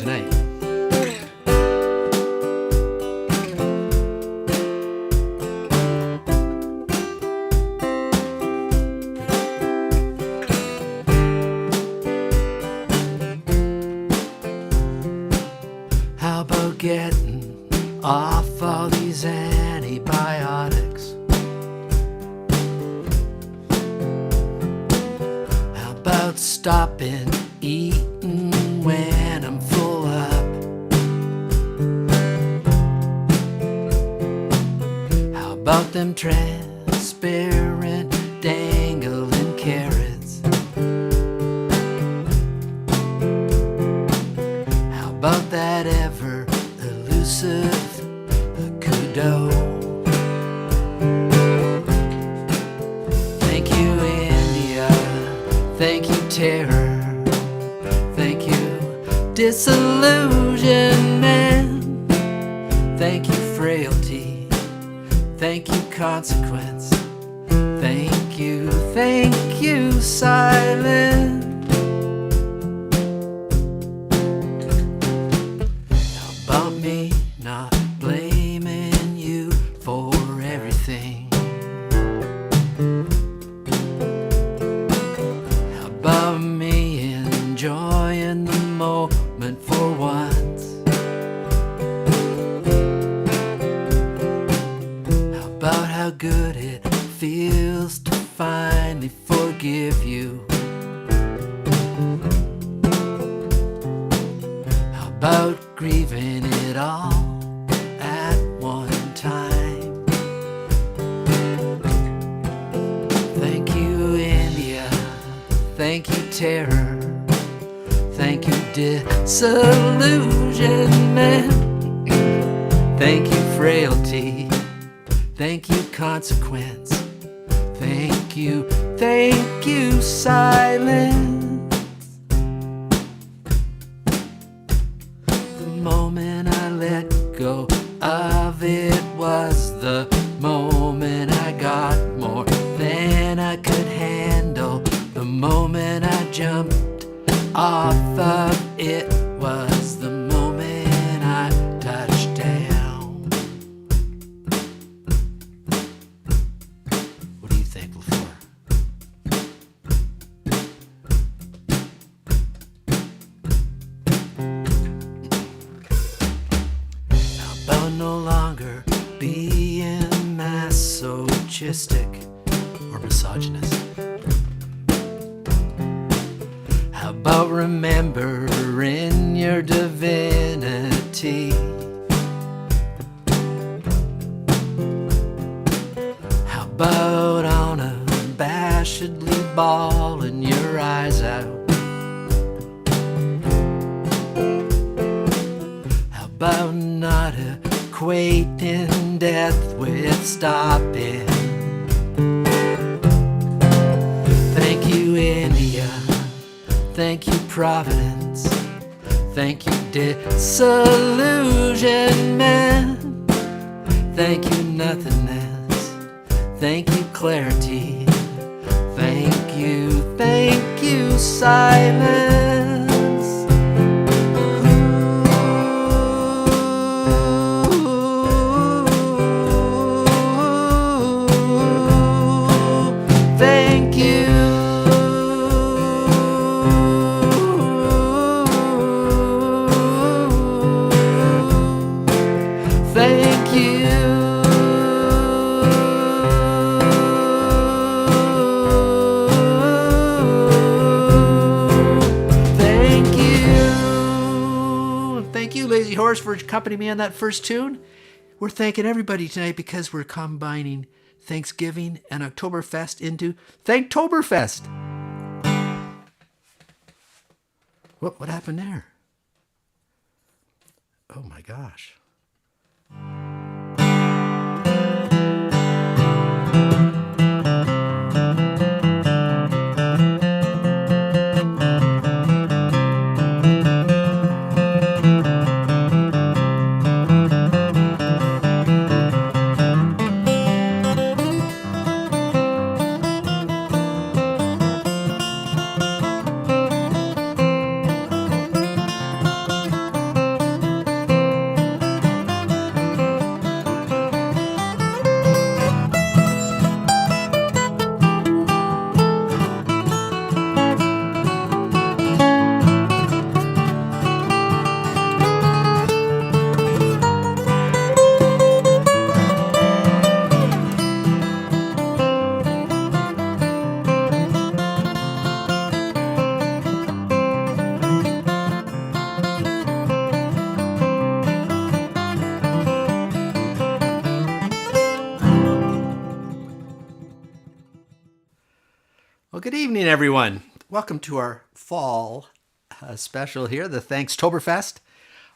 tonight. How about getting off all these antibiotics? How about stopping eating when I'm full up? How about them transparent dangling carrots? How about that ever elusive kudo? Thank you, India. Thank you, terror. Thank you, disillusionment. Thank you, frailty. Thank you, consequence. Thank you, silence. How about me not blaming you for everything? How about me enjoying the moment for once? How about how good it feels to finally forgive you? How about grieving it all at one time? Thank you, India. Thank you, terror. Thank you, disillusionment. Thank you, frailty. Thank you, consequence. Thank you, silence. The moment I let go of it was the moment I got more than I could handle. The moment I jumped off of it was the moment I touched down. What are you thankful for? How about no longer being masochistic or misogynist? How about remembering your divinity? How about unabashedly bawling your eyes out? How about not equating death with stopping? Thank you, India. Thank you, Providence. Thank you, disillusionment. Thank you, nothingness. Thank you, clarity. Thank you, silence. Thank you. Thank you. Thank you. Thank you, Lazy Horse, for accompanying me on that first tune. We're thanking everybody tonight because we're combining Thanksgiving and Oktoberfest into Thankstoberfest. What happened there? Oh my gosh. Good evening, everyone. Welcome to our fall special here, the Thankstoberfest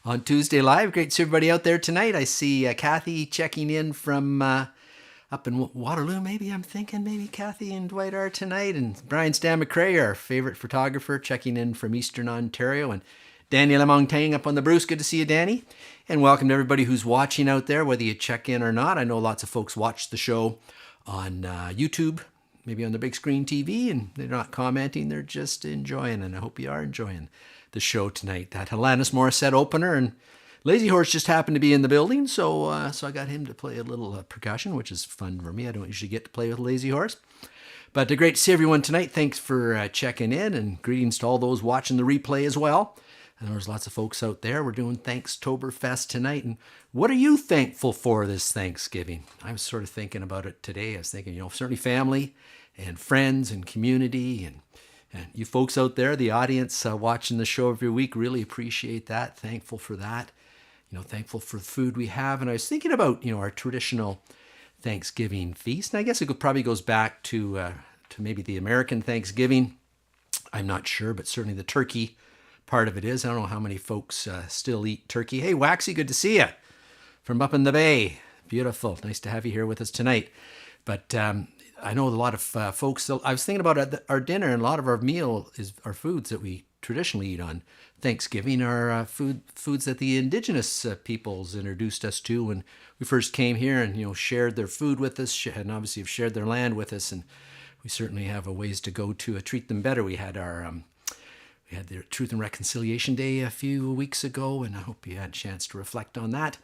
on Tuesday Live. Great to see everybody out there tonight. I see Kathy checking in from up in Waterloo, maybe. I'm thinking maybe Kathy and Dwight are tonight. And Brian Stan McRae, our favorite photographer, checking in from Eastern Ontario. And Danny Lamontagne up on the Bruce. Good to see you, Danny. And welcome to everybody who's watching out there, whether you check in or not. I know lots of folks watch the show on YouTube, maybe on the big screen TV, and they're not commenting, they're just enjoying, and I hope you are enjoying the show tonight. That Alanis Morissette opener, and Lazy Horse just happened to be in the building, so I got him to play a little percussion, which is fun for me. I don't usually get to play with Lazy Horse. But great to see everyone tonight. Thanks for checking in, and greetings to all those watching the replay as well. And there's lots of folks out there. We're doing Thankstoberfest tonight. And what are you thankful for this Thanksgiving? I was sort of thinking about it today. I was thinking, certainly family and friends and community. And you folks out there, the audience watching the show every week, really appreciate that. Thankful for that. Thankful for the food we have. And I was thinking about, our traditional Thanksgiving feast. And I guess it probably goes back to maybe the American Thanksgiving. I'm not sure, but certainly the turkey part of it is. I don't know how many folks still eat turkey. Hey, Waxy, good to see you from up in the Bay. Beautiful. Nice to have you here with us tonight. But I know a lot of folks, I was thinking about our dinner, and a lot of our our foods that we traditionally eat on Thanksgiving are foods that the indigenous peoples introduced us to when we first came here, and, shared their food with us, and obviously have shared their land with us. And we certainly have a ways to go to treat them better. We had We had the Truth and Reconciliation Day a few weeks ago, and I hope you had a chance to reflect on that.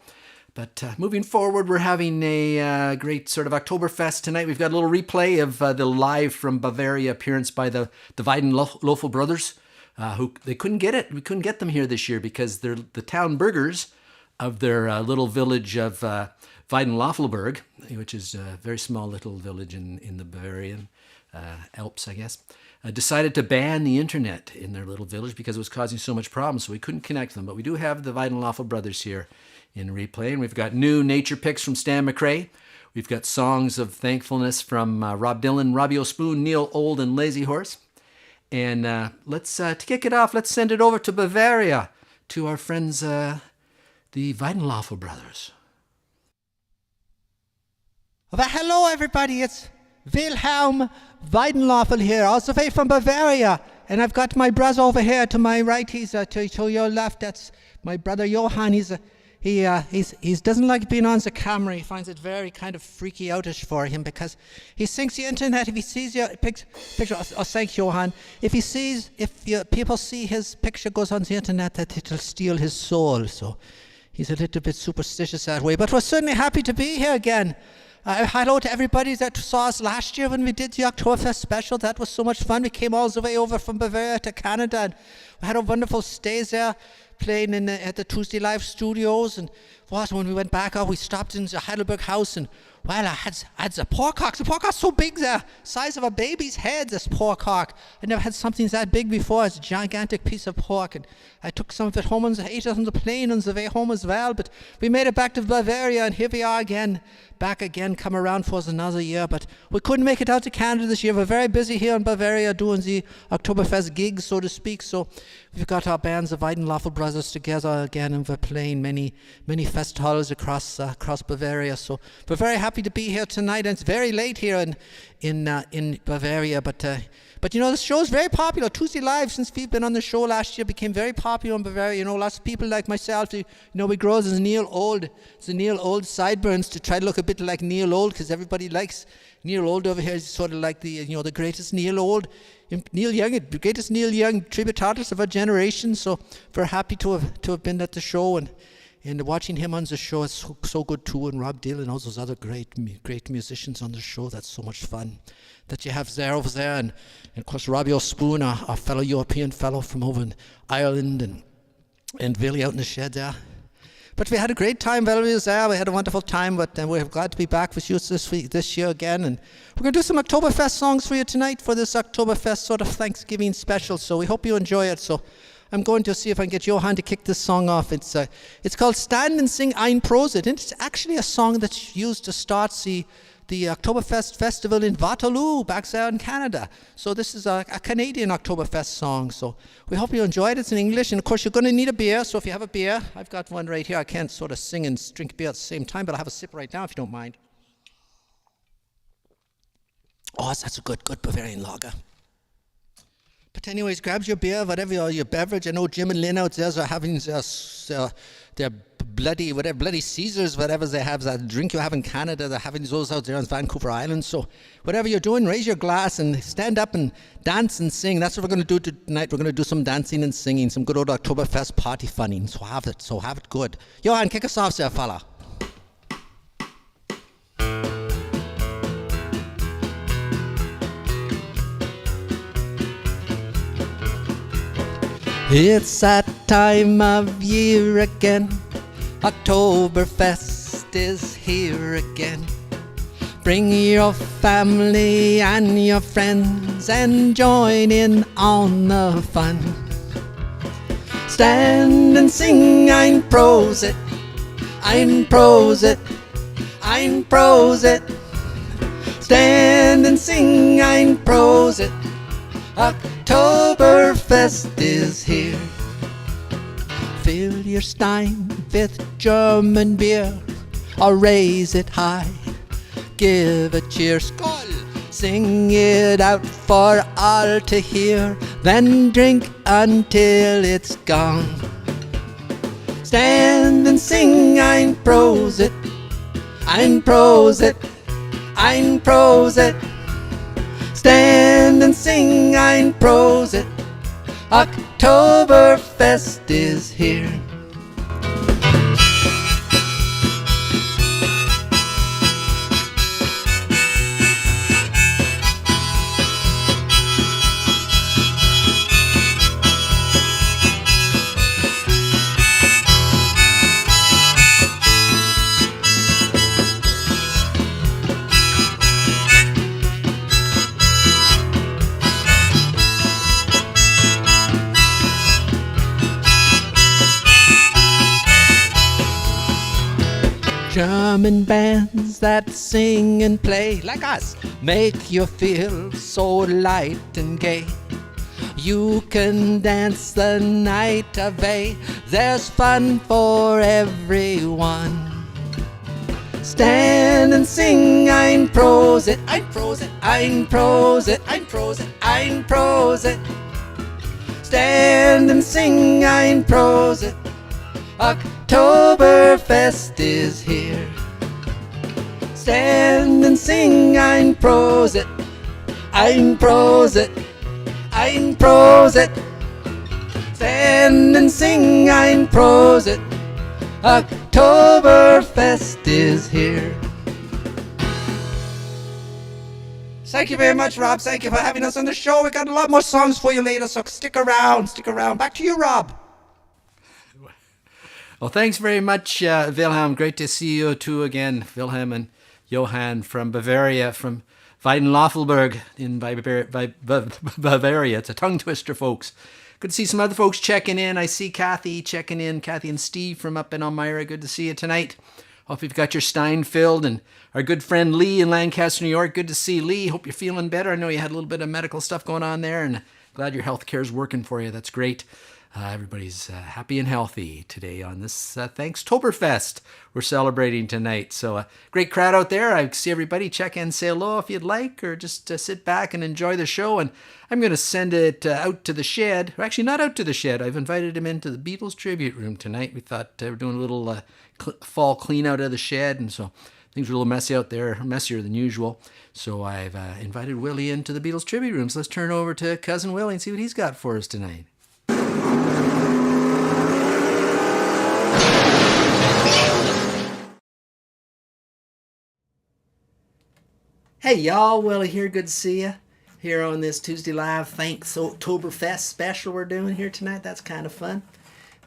But moving forward, we're having a great sort of Oktoberfest tonight. We've got a little replay of the live from Bavaria appearance by the Weidenlöffel Bröthers, who they couldn't get it. We couldn't get them here this year because they're the town burghers of their little village of Weidenlöffelberg, which is a very small little village in the Bavarian Alps, I guess. Decided to ban the internet in their little village because it was causing so much problems, so we couldn't connect them. But we do have the Weidenlöffel brothers here in replay, and we've got new nature picks from Stan McRae. We've got songs of thankfulness from Rob Dylan, Robbie O'Spoon, Neil Old, and Lazy Horse. And let's to kick it off, let's send it over to Bavaria, to our friends, the Weidenlöffel brothers. Well, hello, everybody. It's Wilhelm Weidenlöffel here, all the way from Bavaria. And I've got my brother over here to my right. He's to your left. That's my brother Johann. He doesn't like being on the camera. He finds it very kind of freaky outish for him because he thinks the internet, if he sees your picture, thank Johann, if people see his picture goes on the internet, that it'll steal his soul. So he's a little bit superstitious that way. But we're certainly happy to be here again. Hello to everybody that saw us last year when we did the Oktoberfest special. That was so much fun. We came all the way over from Bavaria to Canada, and we had a wonderful stay there, playing at the Tuesday Live studios. And when we went back out, we stopped in the Heidelberg house, and I had the pork hock. The pork hock's so big there, size of a baby's head, this pork hock. I never had something that big before. It's a gigantic piece of pork, and I took some of it home and ate it on the plane on the way home as well. But we made it back to Bavaria, and here we are again, come around for us another year. But we couldn't make it out to Canada this year. We're very busy here in Bavaria doing the Oktoberfest gigs, so to speak. So we've got our bands, the Weidenlöffel Brothers, together again, and we're playing many fest halls across Bavaria. So we're very happy to be here tonight, and it's very late here in Bavaria. But the show is very popular. Tuesday Live, since we've been on the show last year, became very popular in Bavaria. Lots of people like myself, we grow as Neil Old sideburns to try to look a bit like Neil Old, because everybody likes Neil Old over here. Is sort of like the greatest Neil Old, Neil Young, the greatest Neil Young tribute artist of our generation. So we're happy to have been at the show, and watching him on the show is so good too. And Rob Dylan and all those other great musicians on the show. That's so much fun that you have over there. And of course, Robbie O'Spoon, our fellow European fellow from over in Ireland, and Willy out in the shed there. But we had a great time while we was there. We had a wonderful time, but we're glad to be back with you this year again. And we're going to do some Oktoberfest songs for you tonight for this Oktoberfest sort of Thanksgiving special. So we hope you enjoy it. So I'm going to see if I can get Johann to kick this song off. It's called Stand and Sing Ein Prosit. And it's actually a song that's used to start the the Oktoberfest festival in Waterloo, back there in Canada. So this is a Canadian Oktoberfest song. So we hope you enjoyed it. It's in English. And of course, you're going to need a beer. So if you have a beer, I've got one right here. I can't sort of sing and drink beer at the same time, but I'll have a sip right now if you don't mind. Oh, that's a good Bavarian lager. But anyways, grab your beer, whatever your beverage. I know Jim and Lynn out there are having their bloody Caesars, whatever they have, that drink you have in Canada, they're having those out there on Vancouver Island. So whatever you're doing, raise your glass and stand up and dance and sing. That's what we're going to do tonight. We're going to do some dancing and singing, some good old Oktoberfest party funning. So have it good. Johan, kick us off there, fella. It's that time of year again. Oktoberfest is here again. Bring your family and your friends and join in on the fun. Stand and sing ein Prosit, ein Prosit, ein Prosit. Stand and sing ein Prosit. Oktoberfest is here. Fill your stein with German beer, or raise it high. Give a cheer, Skål! Sing it out for all to hear, then drink until it's gone. Stand and sing ein Prosit, ein Prosit, ein Prosit. Stand and sing ein Prosit. Oktoberfest is here. German bands that sing and play like us make you feel so light and gay. You can dance the night away. There's fun for everyone. Stand and sing ein Prosit, ein Prosit, ein Prosit, ein Prosit, ein Prosit. Stand and sing ein Prosit. Oktoberfest is here. Stand and sing ein Prosit, ein Prosit, ein Prosit. Stand and sing ein Prosit. Oktoberfest is here. Thank you very much, Rob. Thank you for having us on the show. We got a lot more songs for you later, so stick around. Back to you, Rob. Well, thanks very much, Wilhelm. Great to see you two again, Wilhelm and Johann from Bavaria, from Weidenlöffel in Bavaria. It's a tongue twister, folks. Good to see some other folks checking in. I see Kathy checking in, Kathy and Steve from up in Elmira. Good to see you tonight. Hope you've got your stein filled. And our good friend Lee in Lancaster, New York. Good to see Lee. Hope you're feeling better. I know you had a little bit of medical stuff going on there, and glad your health care is working for you. That's great. Everybody's happy and healthy today on this Thankstoberfest we're celebrating tonight. So a great crowd out there. I see everybody. Check in, say hello if you'd like, or just sit back and enjoy the show. And I'm going to send it out to the shed. Or actually, not out to the shed. I've invited him into the Beatles tribute room tonight. We thought we're doing a little fall clean out of the shed, and so things are a little messy out there, messier than usual. So I've invited Willie into the Beatles tribute room. So let's turn over to Cousin Willie and see what he's got for us tonight. Hey y'all, Willie here, good to see you here on this Tuesday Live Thankstoberfest special we're doing here tonight. That's kind of fun.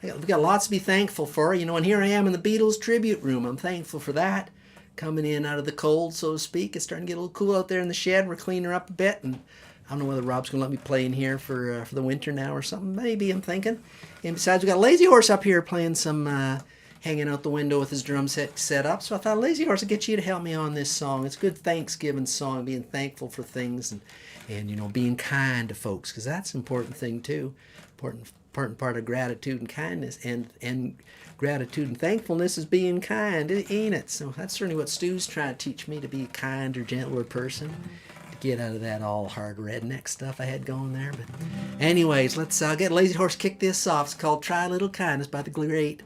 We've got lots to be thankful for, and here I am in the Beatles tribute room. I'm thankful for that. Coming in out of the cold, so to speak. It's starting to get a little cool out there in the shed. We're cleaning her up a bit, and I don't know whether Rob's going to let me play in here for the winter now or something. Maybe, I'm thinking. And besides, we got a Lazy Horse up here playing some hanging out the window with his drum set up. So I thought, Lazy Horse, I'll get you to help me on this song. It's a good Thanksgiving song, being thankful for things and you know, being kind to folks, because that's an important thing too. Important part of gratitude and kindness, and gratitude and thankfulness is being kind, ain't it? So that's certainly what Stu's trying to teach me, to be a kinder, gentler person, to get out of that all hard redneck stuff I had going there. But anyways, let's get Lazy Horse kick this off. It's called Try a Little Kindness by the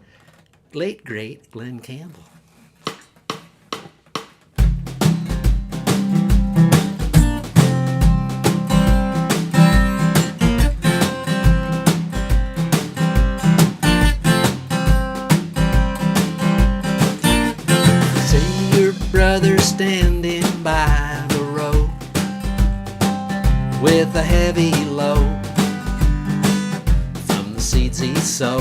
late great Glenn Campbell. Brother standing by the road with a heavy load from the seeds he sowed.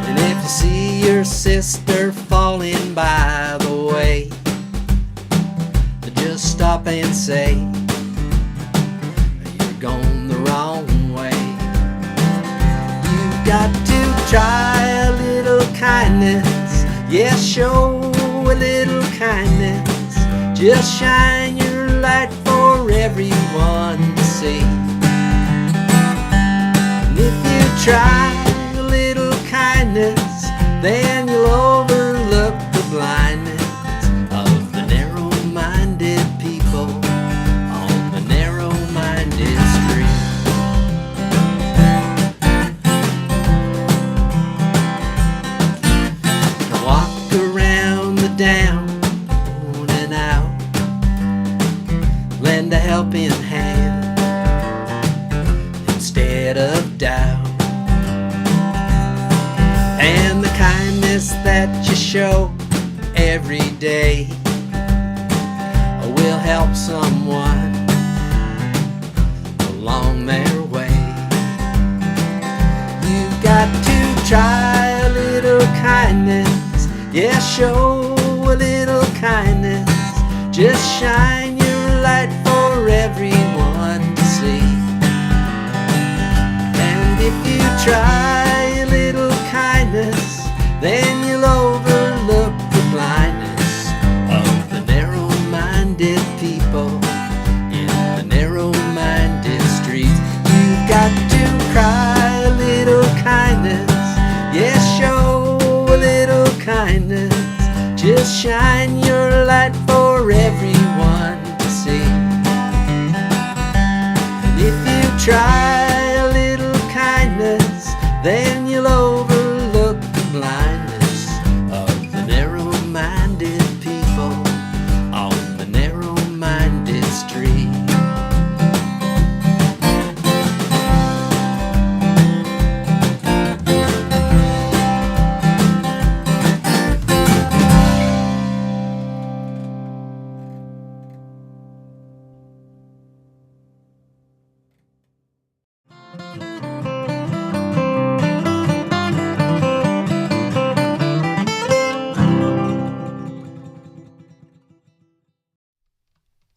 And if you see your sister falling by the way, just stop and say, you're going the wrong way. You've got to try a little kindness. Yes, show a little kindness. Just shine your light for everyone to see. And if you try a little kindness, then you'll overlook the blindness of the narrow-minded people on the narrow-minded street. Down and out, lend a helping hand instead of doubt. And the kindness that you show every day will help someone along their way. You've got to try a little kindness. Yeah, show a little kindness. Just shine your light for everyone to see. And if you try a little kindness, then you'll overlook the blindness of the narrow-minded people in the narrow-minded streets. You've got to cry a little kindness. Yes, show a little kindness. Just shine your light for everyone to see. And if you try a little kindness, then you'll overlook the blindness of the narrow-minded people on the narrow-minded street.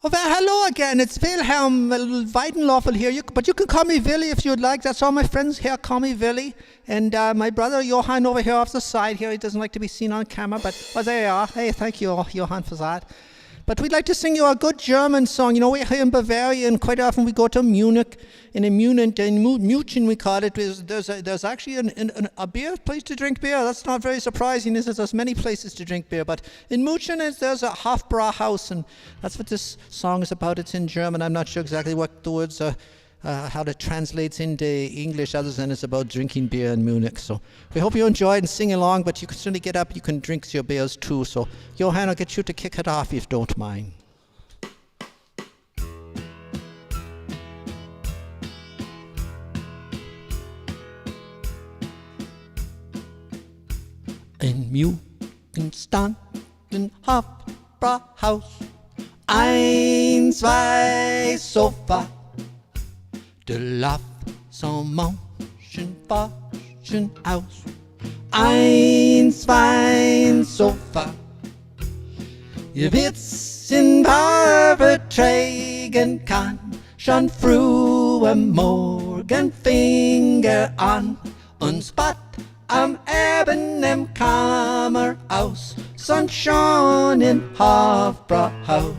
Oh, well, hello again. It's Wilhelm Weidenlöffel here. But you can call me Willy if you'd like. That's all my friends here call me Willy. And my brother Johann over here off the side here, he doesn't like to be seen on camera, but there you are. Hey, thank you, Johann, for that. But we'd like to sing you a good German song. You know, we're here in Bavaria, and quite often we go to Munich. And in München we call it. There's actually a beer place to drink beer. That's not very surprising, is it? There's many places to drink beer. But in München there's a Hofbrauhaus, and that's what this song is about. It's in German. I'm not sure exactly what the words are, how it translates into English, other than it's about drinking beer in Munich. So we hope you enjoy it and sing along, but you can certainly get up, you can drink your beers too. So Johann, I'll get you to kick it off if you don't mind. In München stand ein Hofbrauhaus, ein, zwei Sofa. De Love sans Menschen waschen aus. Ein, zwei Sofa. Ihr wird's in Farbe tragen kann, schon früh am Morgen fing an und Bad am eben im Kammerhaus, Sunshine in Hofbrauhaus.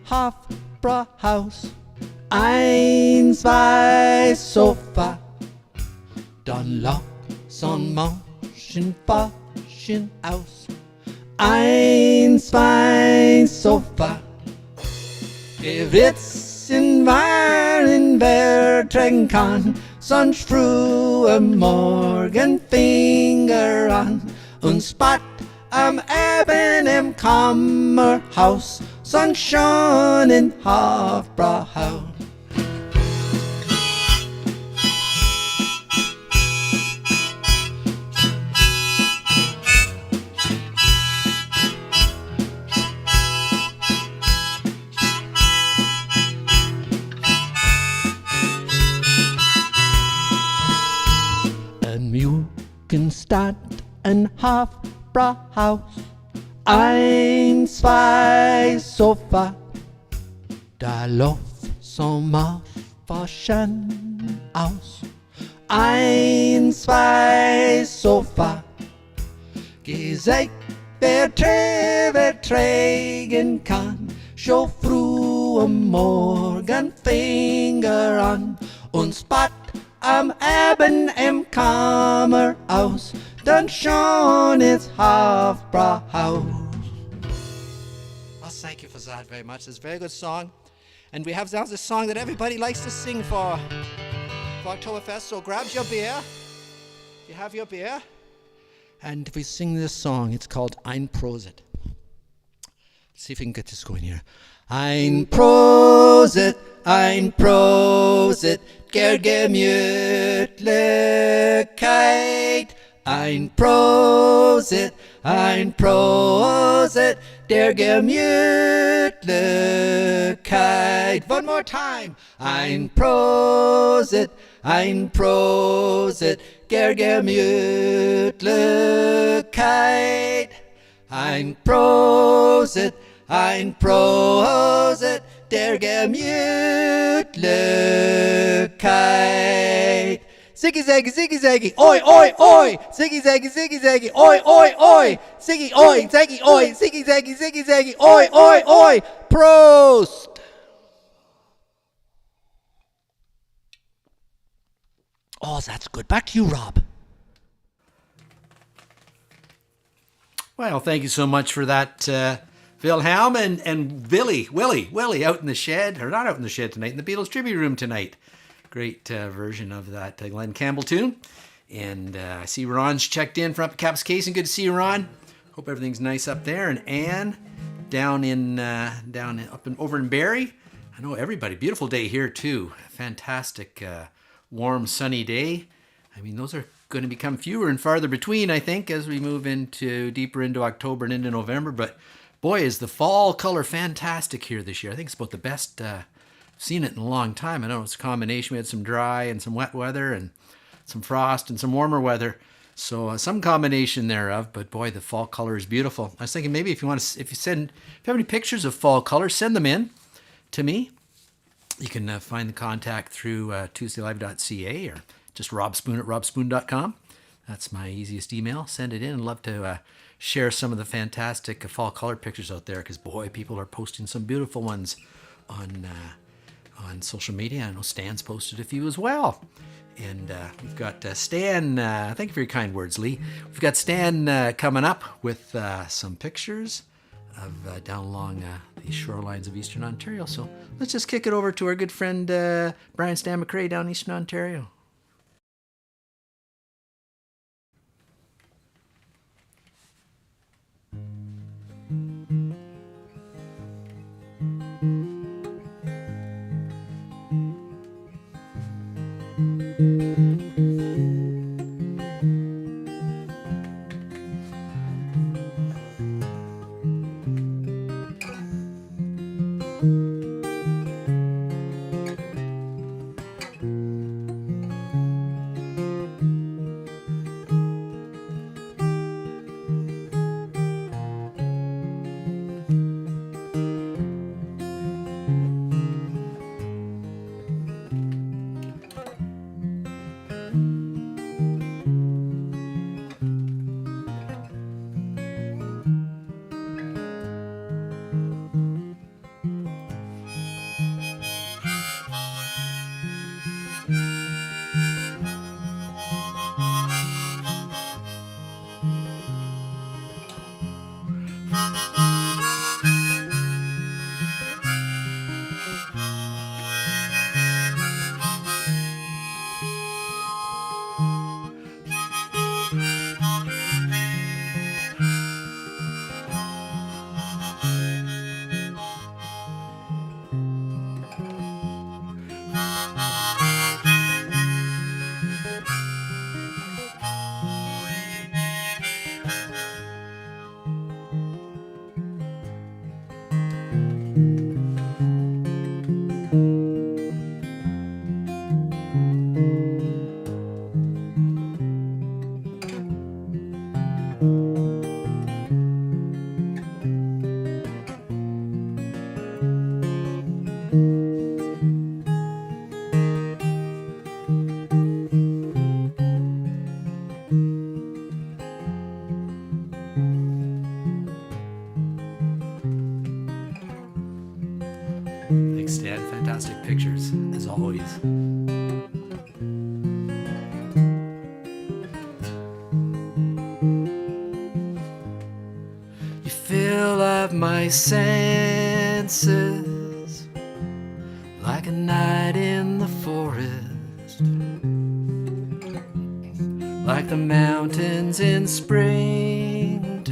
Hofbrauhaus, ein, zwei Sofa, dann Lachs und Manchen Faschen aus. Ein, zwei Sofa, Gewitzen waren wer trinken kann, sonst früh am Morgen Finger an und Spott am Eben im Kammerhaus, Sunshine in Hofbrauhaus. Ein Mjukenstadt in Hofbrauhaus, ein, zwei Sofa, da läuft so Marfaschen aus. Ein, zwei Sofa, gesagt, wer trägen kann, schon früh am Morgen Finger an und Spott am Eben im Kammerhaus, dann schon ins Hofbrauhaus. Well, thank you for that very much. It's a very good song. And we have now this song that everybody likes to sing for Oktoberfest. So grab your beer. You have your beer. And we sing this song. It's called Ein Prosit. Let's see if we can get this going here. Ein Prosit, der Gemütlichkeit. Ein Prosit, der Gemütlichkeit. One more time. Ein Prosit, der Gemütlichkeit. Ein Prosit, der Gemütlichkeit. Ziggy zaggy, ziggy zaggy, oi oi oi. Ziggy zaggy, ziggy zaggy, oi oi oi. Ziggy oi, zaggy oi, ziggy zaggy, oi oi oi. Prost! Oh, that's good. Back to you, Rob. Well, thank you so much for that, Wilhelm and Willy out in the shed, or not out in the shed tonight, in the Beatles tribute room tonight. Great version of that Glenn Campbell tune. And I see Ron's checked in from up at Caps Case, and good to see you, Ron. Hope everything's nice up there. And Anne over in Barrie. I know everybody. Beautiful day here too. Fantastic, warm, sunny day. I mean, those are going to become fewer and farther between, I think, as we move deeper into October and into November. But boy, is the fall color fantastic here this year. I think it's about the best seen it in a long time. I know it's a combination. We had some dry and some wet weather and some frost and some warmer weather. So some combination thereof, but boy, the fall color is beautiful. I was thinking maybe if you have any pictures of fall color, send them in to me. You can find the contact through tuesdaylive.ca or just robspoon at robspoon.com. That's my easiest email. Send it in. I'd love to share some of the fantastic fall color pictures out there, because boy, people are posting some beautiful ones on social media. I know Stan's posted a few as well. And we've got Stan, thank you for your kind words, Lee. We've got Stan coming up with some pictures of down along the shorelines of Eastern Ontario. So let's just kick it over to our good friend Brian Stan McRae down in Eastern Ontario. Thanks, Stan. Fantastic pictures, as always. You fill up my senses like a night in the forest, like the mountains in springtime,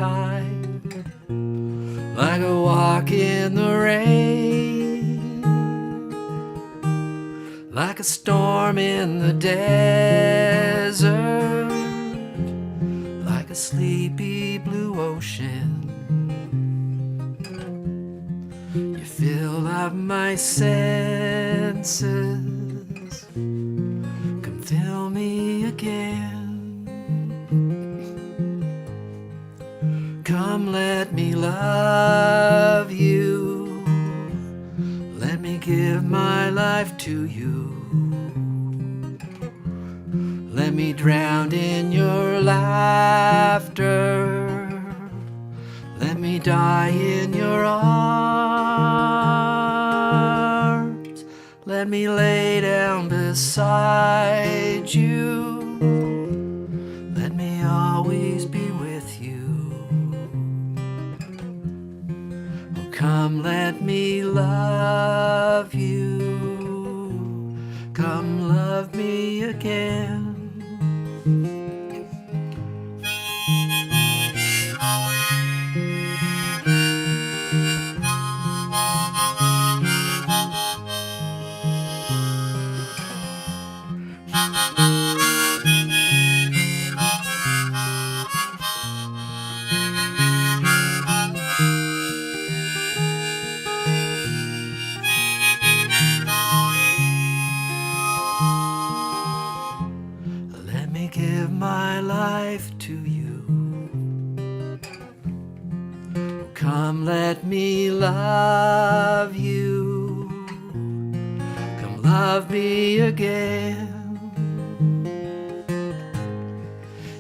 like a walk in the rain, like a storm in the desert, like a sleepy blue ocean. You fill up my senses, come fill me again. Come, let me love you. Let me give my life to you. Let me drown in your laughter. Let me die in your arms. Let me lay down beside you. Let me always be with you. Come, let me love you. Come, love me again. Give my life to you. Come, let me love you. Come, love me again.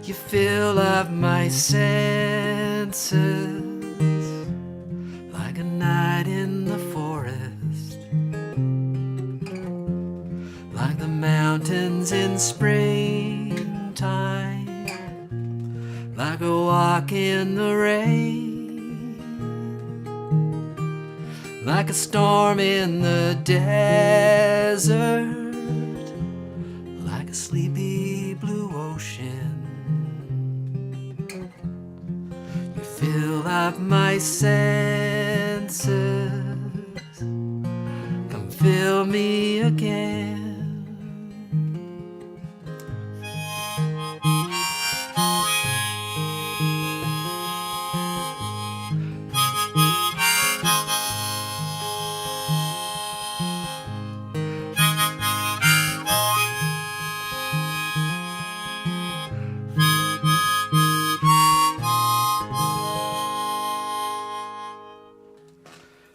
You fill up my senses like a night in the forest, like the mountains in spring, like a walk in the rain, like a storm in the desert, like a sleepy blue ocean. You fill up my senses, come fill me again.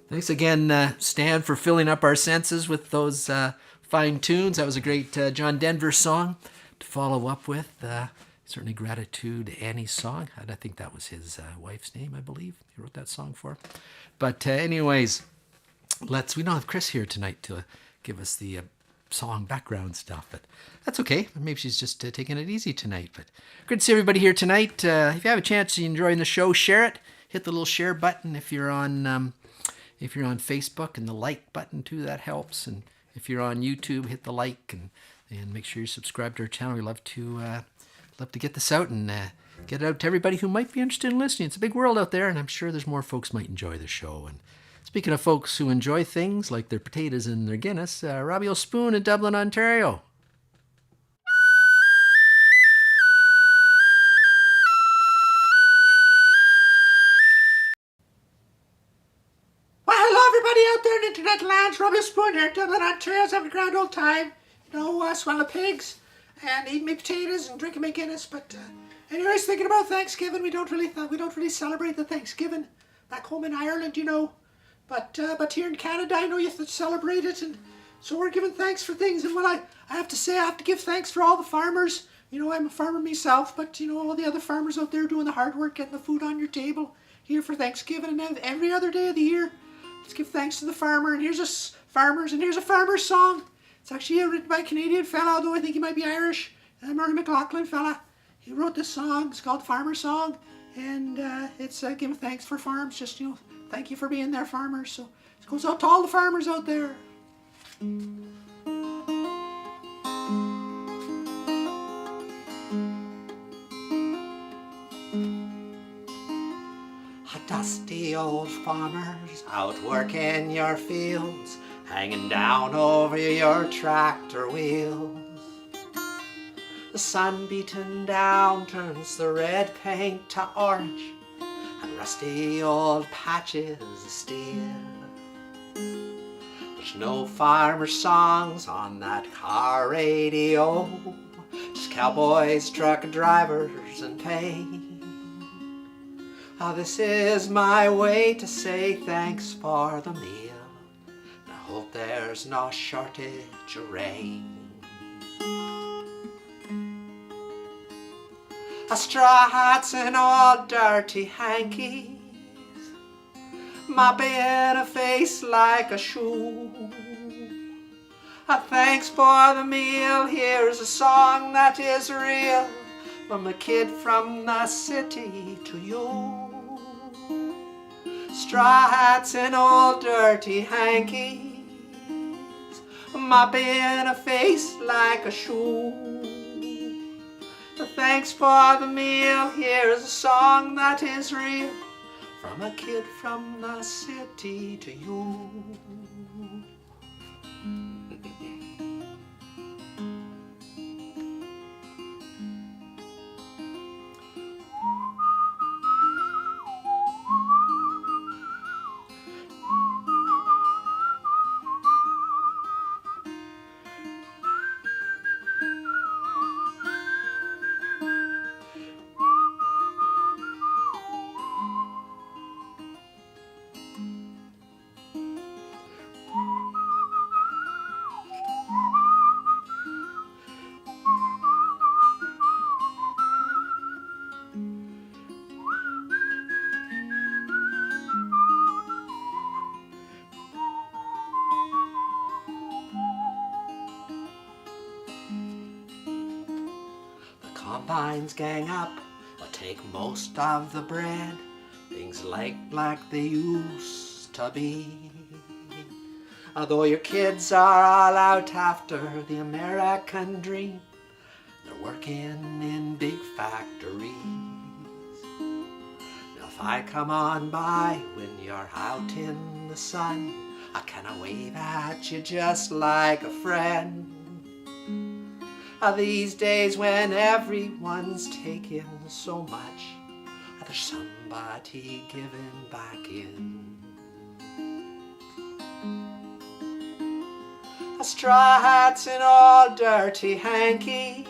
Thanks again, Stan, for filling up our senses with those fine tunes. That was a great John Denver song to follow up with. Certainly gratitude to Annie's song. I think that was his wife's name, I believe. He wrote that song for. But anyways, we don't have Chris here tonight to give us the song background stuff, but that's okay. Maybe she's just taking it easy tonight. But good to see everybody here tonight. If you have a chance, you're enjoying the show, share it. Hit the little share button if you're on Facebook, and the like button too, that helps. And if you're on YouTube, hit the like and make sure you're subscribed to our channel. We love to get this out and get it out to everybody who might be interested in listening. It's a big world out there, and I'm sure there's more folks might enjoy the show. And speaking of folks who enjoy things like their potatoes and their Guinness, Robbie O'Spoon in Dublin, Ontario. Out there in the internet lands, Robbie O'Spoon here, Dublin, Ontario, having a grand old time. Swelling the pigs and eating my potatoes and drinking my Guinness. But anyways, thinking about Thanksgiving, we don't really celebrate the Thanksgiving back home in Ireland, But here in Canada, I know you have to celebrate it, and so we're giving thanks for things. And I have to say, I have to give thanks for all the farmers I'm a farmer myself, but, all the other farmers out there doing the hard work, getting the food on your table here for Thanksgiving and every other day of the year. Let's give thanks to the farmer, and here's a farmer's song. It's actually written by a Canadian fella, although I think he might be Irish. Murray McLaughlin fella. He wrote this song. It's called Farmer's Song, and it's giving thanks for farms. Just, thank you for being there, farmers. So it goes out to all the farmers out there. Dusty old farmers out working your fields, hanging down over your tractor wheels. The sun beaten down turns the red paint to orange, and rusty old patches of steel. There's no farmer songs on that car radio, just cowboys, truck drivers, and pain. This is my way to say thanks for the meal, and I hope there's no shortage of rain. Straw hats and old dirty hankies, mopping a face like a shoe. Thanks for the meal, here's a song that is real, from a kid from the city to you. Straw hats and old dirty hankies, mopping a face like a shoe. Thanks for the meal, here's a song that is real, from a kid from the city to you. Combines gang up or take most of the bread. Things like they used to be. Although your kids are all out after the American dream, they're working in big factories. Now if I come on by when you're out in the sun, I kinda wave at you just like a friend. These days when everyone's taking so much, there's somebody giving back in. Straw hats and all dirty hankies,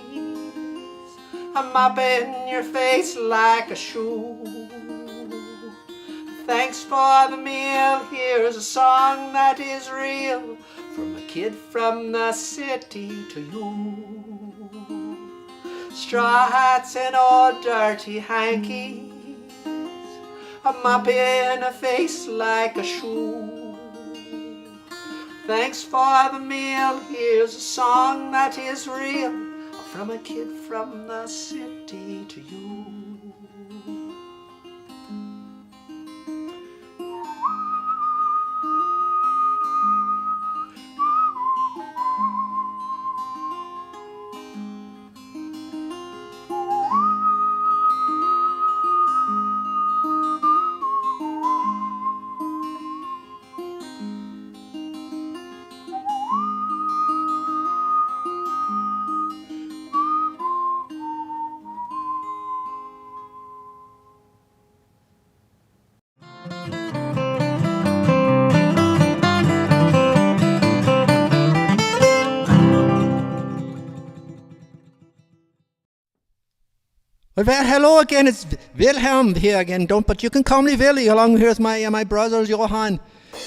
mopping your face like a shoe. Thanks for the meal, here's a song that is real, from a kid from the city to you. Straw hats and old dirty hankies, mopping a face like a shoe. Thanks for the meal, here's a song that is real, from a kid from the city to you. Well, hello again. It's Wilhelm here again. But you can call me Willy. Along here's my brothers Johan,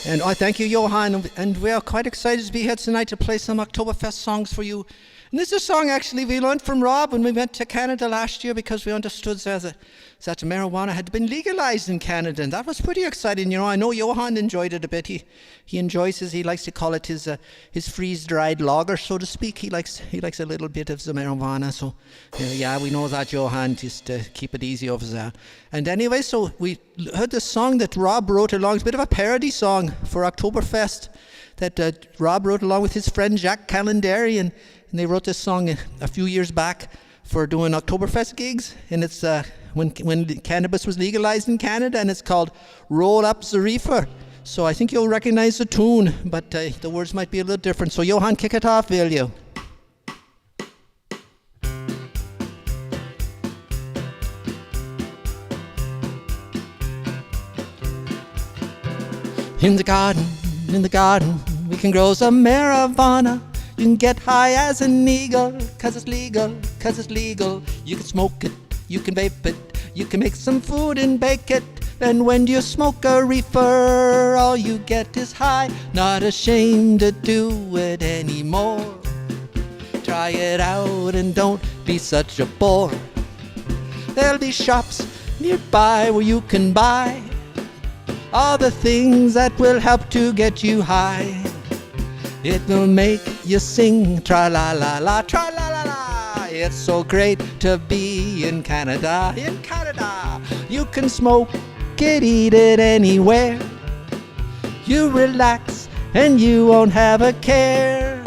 and I thank you, Johan. And we're quite excited to be here tonight to play some Oktoberfest songs for you. And this is a song actually we learned from Rob when we went to Canada last year, because we understood that marijuana had been legalized in Canada, and that was pretty exciting. I know Johan enjoyed it a bit. He enjoys he likes to call it his freeze-dried lager, so to speak. He likes a little bit of the marijuana. So yeah, we know that, Johan. Just keep it easy over there. And anyway, so we heard this song that Rob wrote along. It's a bit of a parody song for Oktoberfest that Rob wrote along with his friend Jack Calendari, and they wrote this song a few years back for doing Oktoberfest gigs, and it's when cannabis was legalized in Canada, and it's called Roll Up the Reefer. So I think you'll recognize the tune, but the words might be a little different. So Johan, kick it off, will you? In the garden, we can grow some marijuana. You can get high as an eagle, 'cause it's legal, 'cause it's legal. You can smoke it, you can vape it, you can make some food and bake it. And when you smoke a reefer, all you get is high. Not ashamed to do it anymore. Try it out and don't be such a bore. There'll be shops nearby where you can buy all the things that will help to get you high. It will make you sing tra-la-la-la, tra-la-la-la. It's so great to be in Canada. In Canada, you can smoke it, eat it anywhere. You relax and you won't have a care.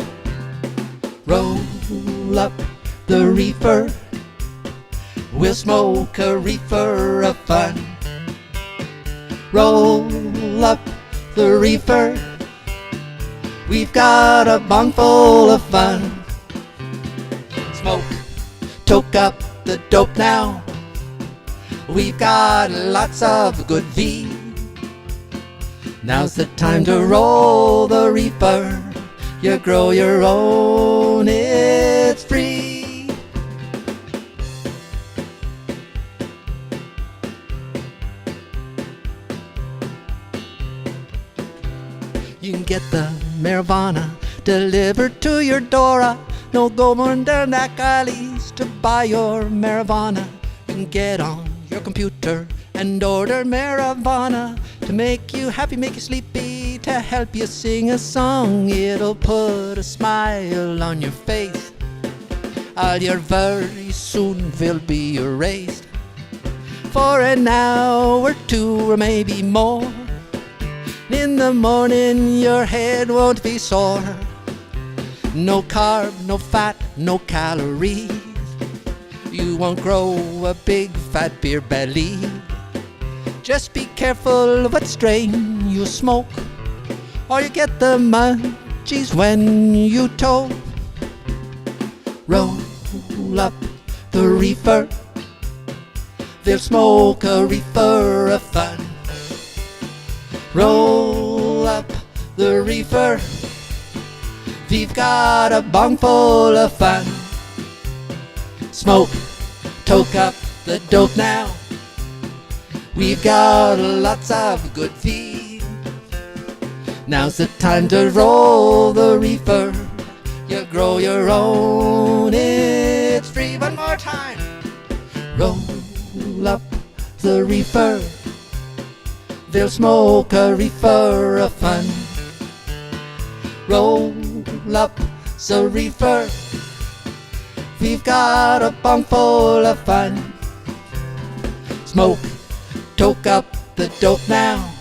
Roll up the reefer. We'll smoke a reefer of fun. Roll up the reefer. We've got a bong full of fun. Smoke, toke up the dope now. We've got lots of good V. Now's the time to roll the reefer. You grow your own, it's free. You can get the marijuana delivered to your door. No going down back alleys to buy your marijuana. You can get on your computer and order marijuana to make you happy, make you sleepy, to help you sing a song. It'll put a smile on your face. All your worries soon will be erased. For an hour or two or maybe more, in the morning your head won't be sore. No carb, no fat, no calories. You won't grow a big fat beer belly. Just be careful what strain you smoke, or you get the munchies when you toke. Roll up the reefer. They'll smoke a reefer of fun. Roll up the reefer. We've got a bong full of fun. Smoke, toke up the dope now. We've got lots of good feed. Now's the time to roll the reefer. You grow your own, it's free. One more time. Roll up the reefer. They'll smoke a reefer of fun. Roll up the reefer. We've got a bong full of fun. Smoke, toke up the dope now.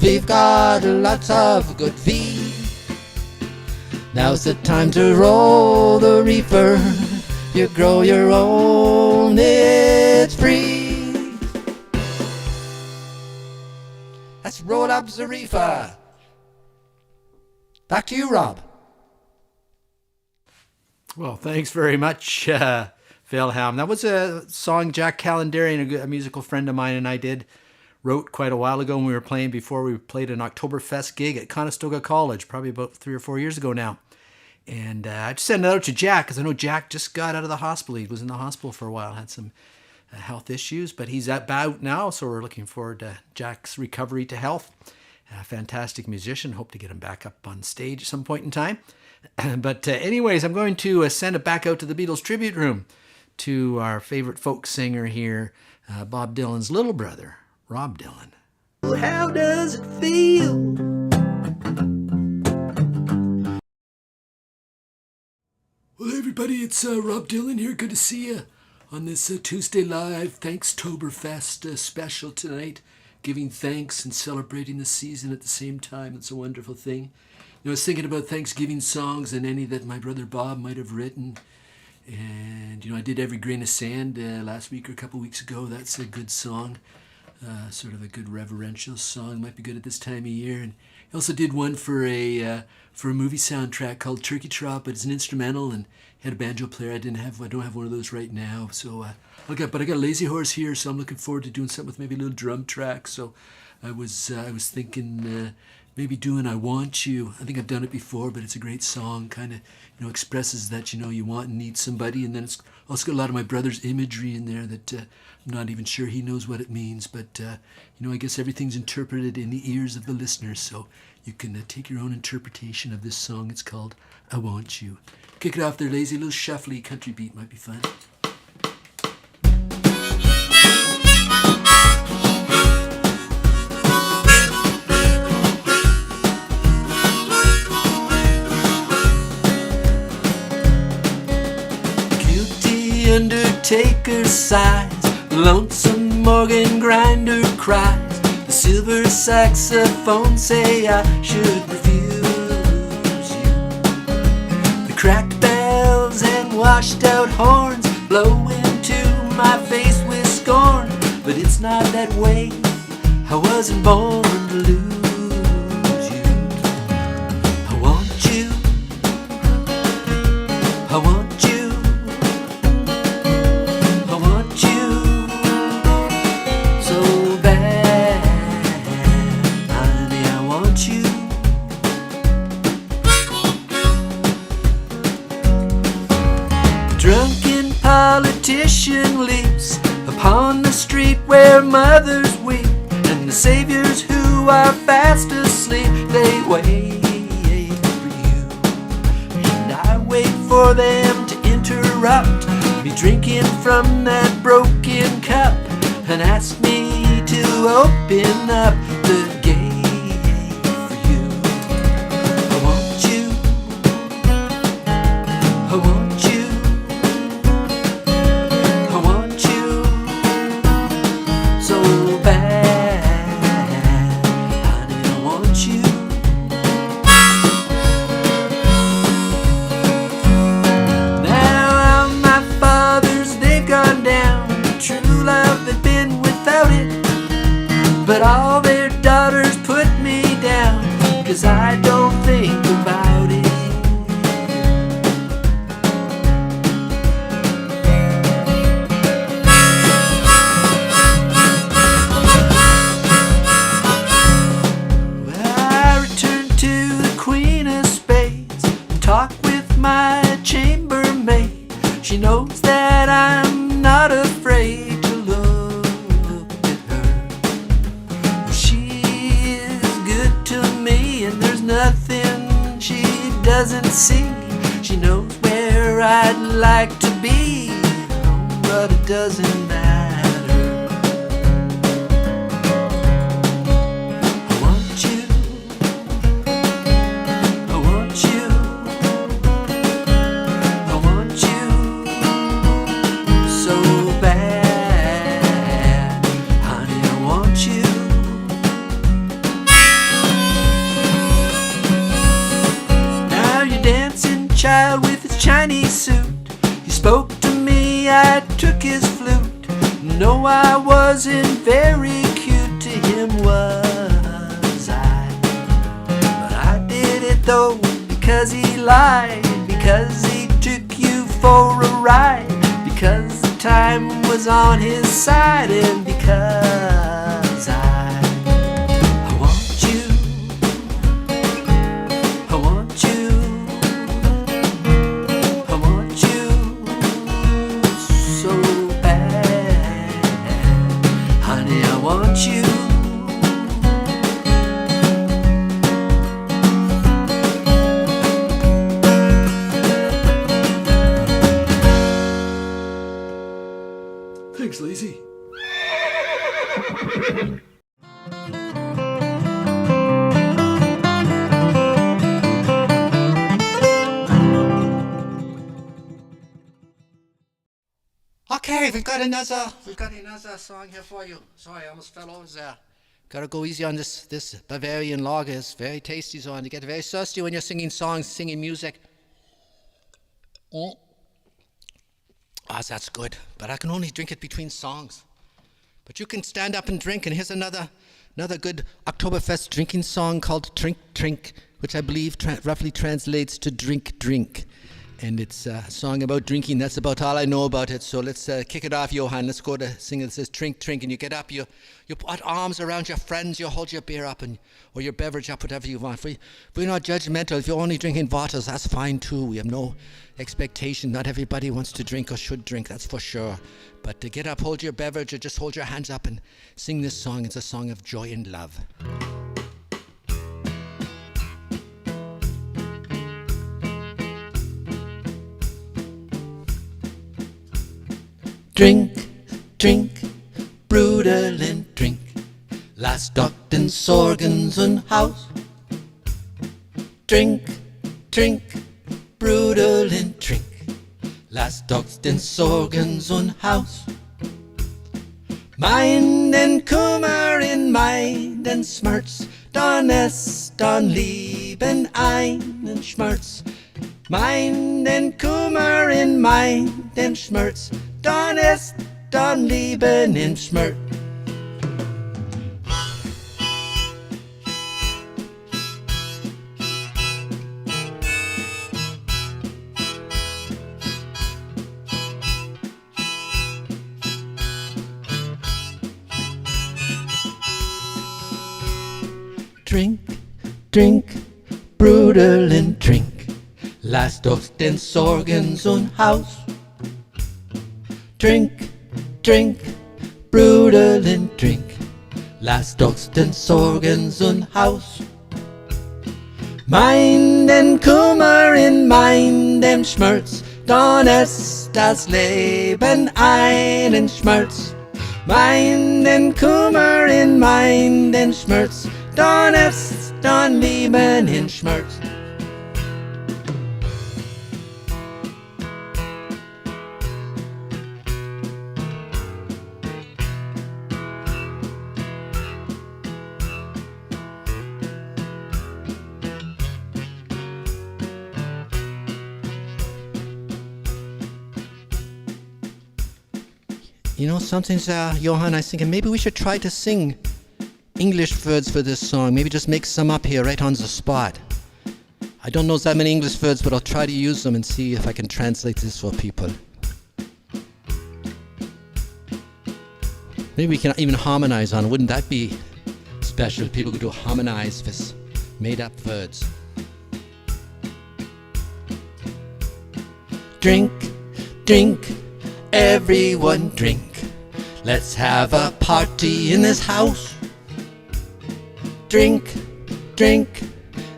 We've got lots of good V. Now's the time to roll the reefer. You grow your own, it's free. Let's roll up the reefer. Back to you, Rob. Well, thanks very much, Wilhelm. That was a song Jack Calendari, a musical friend of mine, and I wrote quite a while ago when we were playing, before we played an Oktoberfest gig at Conestoga College, probably about 3 or 4 years ago now. And I just sent it out to Jack, because I know Jack just got out of the hospital. He was in the hospital for a while, had some health issues, but he's out now, so we're looking forward to Jack's recovery to health. A fantastic musician. Hope to get him back up on stage at some point in time. But anyways, I'm going to send it back out to the Beatles tribute room to our favorite folk singer here, Bob Dylan's little brother, Rob Dylan. How does it feel? Well, hey everybody, it's Rob Dylan here. Good to see you on this Tuesday Live Thankstoberfest special tonight. Giving thanks and celebrating the season at the same time. It's a wonderful thing. I was thinking about Thanksgiving songs and any that my brother Bob might have written. And, I did Every Grain of Sand last week or a couple weeks ago. That's a good song. Sort of a good reverential song. Might be good at this time of year. And I also did one for a movie soundtrack called Turkey Trot, but it's an instrumental and had a banjo player. I don't have one of those right now. So, I got a Lazy Horse here, so I'm looking forward to doing something with maybe a little drum track. So, I was thinking maybe doing I Want You. I think I've done it before, but it's a great song. Kind of, expresses that, you want and need somebody. And then it's also got a lot of my brother's imagery in there that I'm not even sure he knows what it means. But, I guess everything's interpreted in the ears of the listeners. So you can take your own interpretation of this song. It's called I Want You. Kick it off there, Lazy. A little shuffly country beat might be fun. Undertaker sighs, lonesome organ grinder cries, the silver saxophone say I should refuse you. The cracked bells and washed out horns blow into my face with scorn, but it's not that way, I wasn't born to lose you. I want you, I want you, politician leaps upon the street where mothers weep, and the saviors who are fast asleep, they wait for you. And I wait for them to interrupt me drinking from that broken cup and ask me to open up the gate for you. I want you, I want you, but all their daughters put me down, 'cause I don't think about it. Well, I return to the Queen of Spades and talk with my chambermaid. She knows that I'm not afraid to look at her. She is good to me, and there's nothing she doesn't see. She knows where I'd like to be, but it doesn't matter. I want you, I want you, I want you so bad, honey, I want you. Now you're dancing child with his Chinese suit. He spoke to me, I took his flute. No, I wasn't very cute to him, was I? But I did it though, because he lied, because he took you for a ride, because the time was on his side, and because I want you, I want you, I want you so bad, honey, I want you. sleazy. Okay, we've got another song here for you. Sorry, I almost fell over there. Gotta go easy on this Bavarian lager. It's very tasty, so you get very thirsty when you're singing songs, singing music. That's good. But I can only drink it between songs. But you can stand up and drink, and here's another good Oktoberfest drinking song called Trink Trink, which I believe roughly translates to drink drink. And it's a song about drinking. That's about all I know about it. So let's kick it off, Johan. Let's go to sing it. It says Trink Trink, and you get up, you put arms around your friends, you hold your beer up or your beverage up, whatever you want. We're not judgmental. If you're only drinking Vaters, that's fine too. We have no expectation. Not everybody wants to drink or should drink, that's for sure. But to get up, hold your beverage, or just hold your hands up and sing this song. It's a song of joy and love. Drink, drink, brudelen, drink. Lass doch den Sorgen zum Haus. Drink, drink, brudelen, drink. Lass doch den Sorgen zum Haus. Meinen Kummer in meinen Schmerz, dann ist dann Lieben einen Schmerz. Meinen Kummer in meinen Schmerz, dann ist dann Lieben in Schmerz. Drink, drink, brudelen, drink. Lass doch den Sorgen zum Haus. Drink, drink, brudelen, drink. Lass doch den Sorgen zum Haus. Meinen Kummer in meinem Schmerz, dann ist das Leben einen Schmerz. Meinen Kummer in meinen Schmerz, dann ist dann Leben in Schmerz. You know, something's, Johan, I was thinking maybe we should try to sing English words for this song. Maybe just make some up here right on the spot. I don't know that many English words, but I'll try to use them and see if I can translate this for people. Maybe we can even harmonize on it. Wouldn't that be special? People could do harmonize with made up words. Drink, drink, everyone drink. Let's have a party in this house. Drink, drink,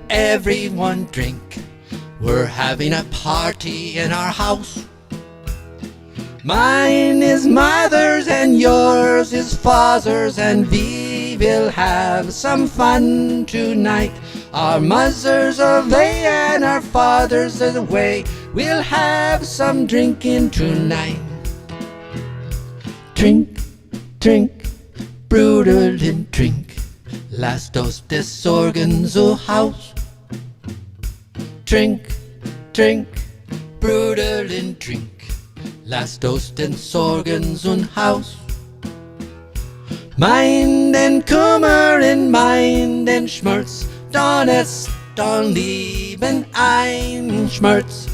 everyone drink. We're having a party in our house. Mine is mother's and yours is father's, and we will have some fun tonight. Our mothers are away and our fathers are away. We'll have some drinking tonight. Drink, drink, brudelen, drink. Lass uns des Sorgen zu Haus. Drink, drink, brudelen, drink. Lass uns den Sorgen zum Haus. Meinen Kummer in meinen Schmerz, dann ist dann Lieben ein Schmerz.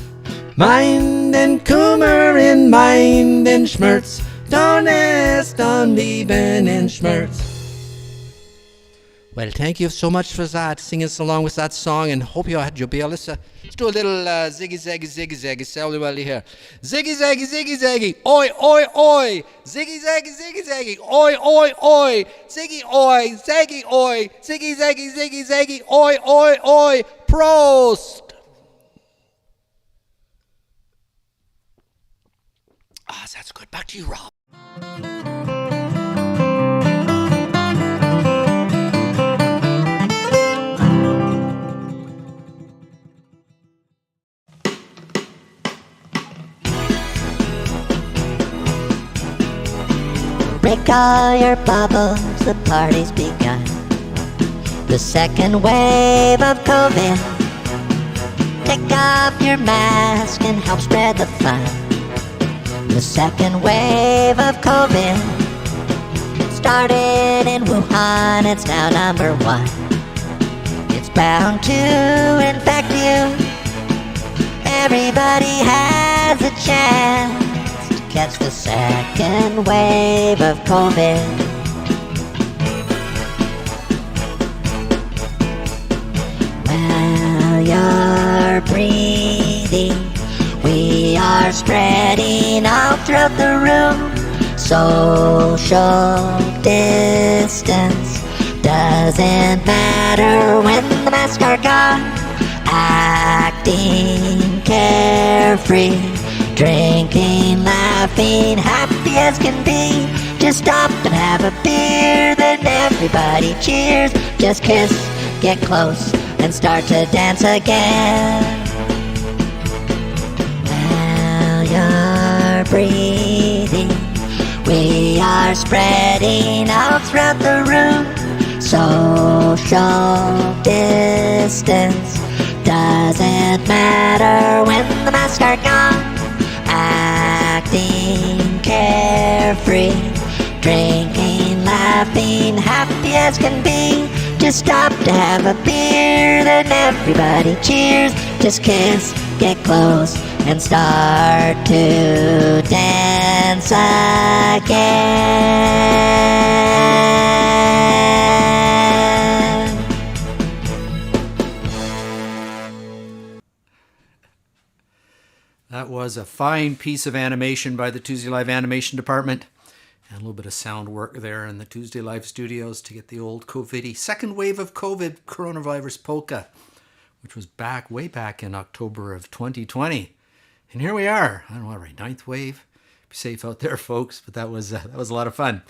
Meinen Kummer in meinen Schmerz, dann ist dann Lieben in Schmerz. Well, thank you so much for that, singing us along with that song, and hope you had your beer. Let's do a little ziggy zaggy ziggy zaggy. Say everybody here. Ziggy zaggy ziggy zaggy. Oi oi oi. Ziggy zaggy ziggy zaggy. Oi oi oi. Ziggy oi. Zaggy oi. Ziggy zaggy ziggy zaggy. Oi oi oi. Prost. That's good. Back to you, Rob. Shake all your bubbles, the party's begun. The second wave of COVID. Take off your mask and help spread the fun. The second wave of COVID. It started in Wuhan, it's now number 1. It's bound to infect you. Everybody has a chance to catch the second wave of COVID. While you're breathing, we are spreading out throughout the room. Social distance doesn't matter when the masks are gone. Acting carefree, drinking, laughing, happy as can be. Just stop and have a beer, then everybody cheers. Just kiss, get close, and start to dance again. While you're breathing, we are spreading out throughout the room. Social distance doesn't matter when the masks are gone. Acting carefree, drinking, laughing, happy as can be. Just stop to have a beer, then everybody cheers. Just kiss, get close, and start to dance again. That was a fine piece of animation by the Tuesday Live animation department. And a little bit of sound work there in the Tuesday Live studios to get the old COVID second wave of COVID coronavirus polka, which was way back in October of 2020. And here we are. I don't know, right, 9th wave. Be safe out there, folks. But that was a lot of fun.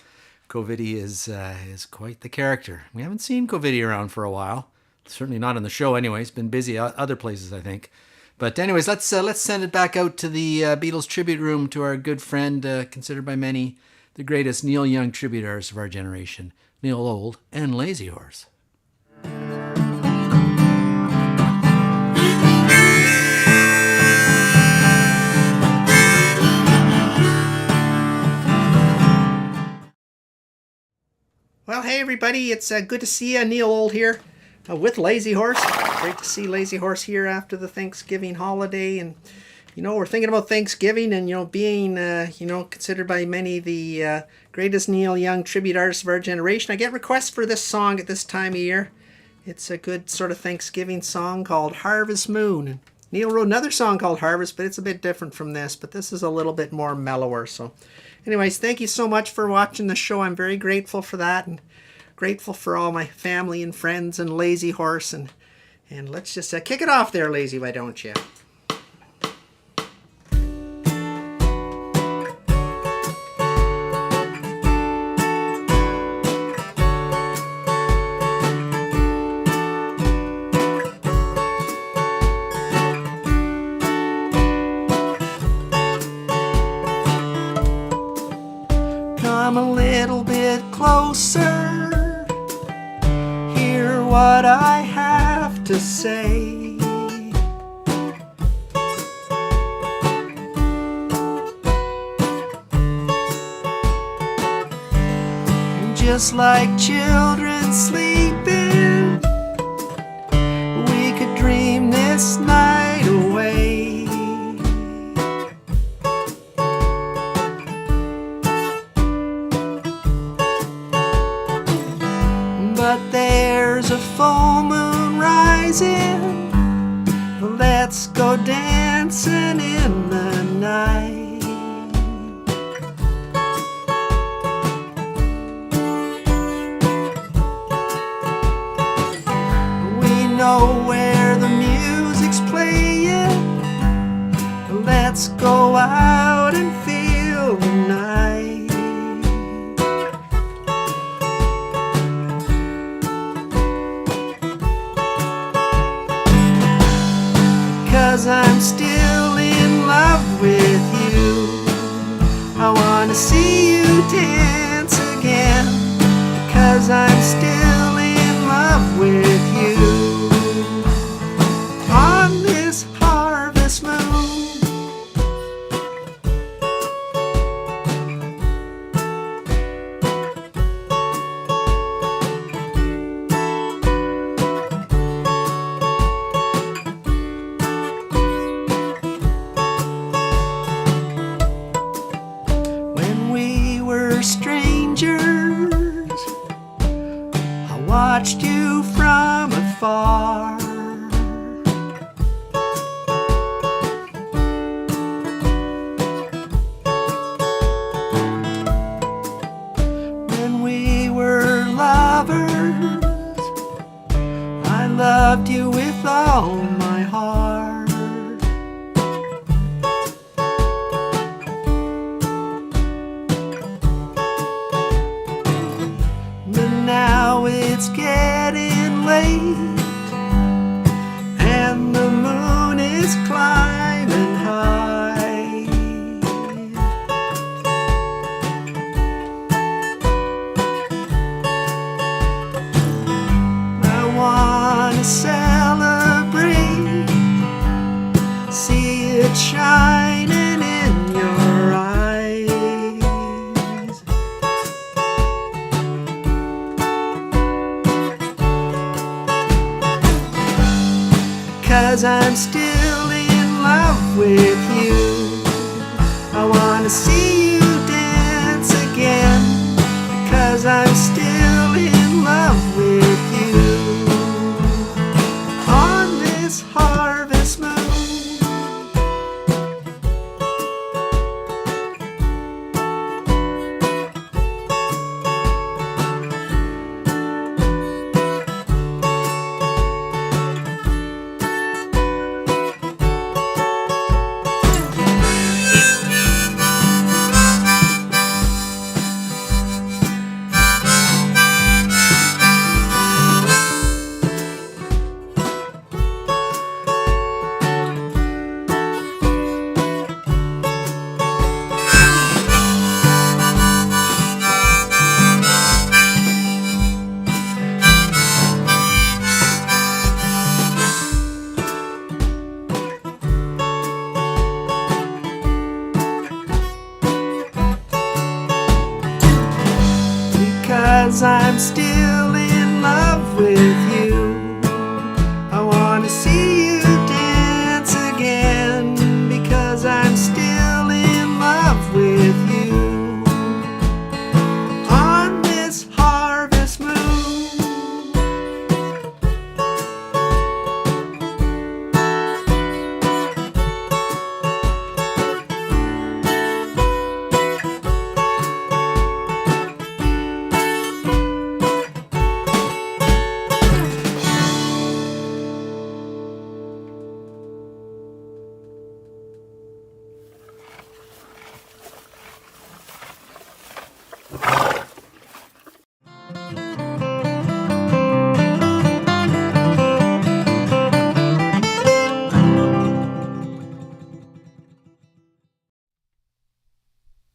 COVID is quite the character. We haven't seen COVID around for a while. Certainly not on the show anyway. It's been busy other places, I think. But anyways, let's send it back out to the Beatles tribute room to our good friend, considered by many the greatest Neil Young tribute artist of our generation, Neil Old and Lazy Horse. Well, hey everybody, it's good to see you. Neil Old here with Lazy Horse. Great to see Lazy Horse here after the Thanksgiving holiday. And, you know, we're thinking about Thanksgiving and, you know, being, considered by many the greatest Neil Young tribute artist of our generation. I get requests for this song at this time of year. It's a good sort of Thanksgiving song called Harvest Moon. And Neil wrote another song called Harvest, but it's a bit different from this. But this is a little bit more mellower. So anyways, thank you so much for watching the show. I'm very grateful for that, and grateful for all my family and friends and Lazy Horse. And let's just kick it off there, Lazy, why don't you? Come a little bit closer, hear what I have to say. Just like children sleeping, we could dream this night away. But there's a full moon rising, let's go dancing in the night. We know where the music's playing, let's go out and feel the night. 'Cause I'm still in love with you, I wanna see you dance strangers. I watched you from afar. When we were lovers, I loved you with all my heart. Now it's getting late, and the moon is climbing high. I want to celebrate, see it shining in your eyes. 'Cause I'm still in love with you. I wanna see you dance again. Because I'm still in love with you. On this harvest moon. Because I'm still in love with you. I wanna see you dance again. Because I'm still in love with you. On this harvest moon.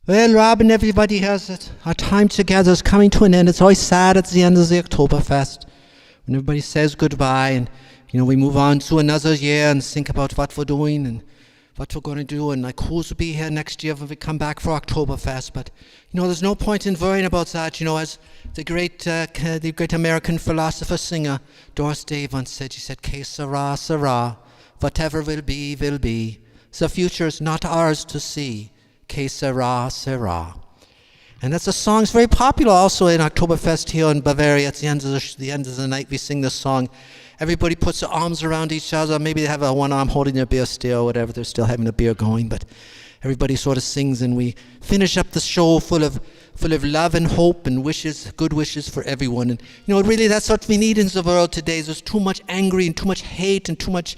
Well, Rob and everybody has it. Our time together is coming to an end. It's always sad at the end of the Oktoberfest when everybody says goodbye and, we move on to another year and think about what we're doing and what we're going to do and like who's to be here next year when we come back for Oktoberfest. But, there's no point in worrying about that. As the great American philosopher singer Doris Day once said, she said, "Que sera, sera, whatever will be, will be. The future is not ours to see. Que sera, sera." And that's a song that's very popular also in Oktoberfest here in Bavaria. At the end of the night we sing this song. Everybody puts their arms around each other. Maybe they have one arm holding their beer still or whatever. They're still having a beer going, but everybody sort of sings and we finish up the show full of love and hope and wishes, good wishes for everyone. And really that's what we need in the world today. There's too much angry and too much hate and too much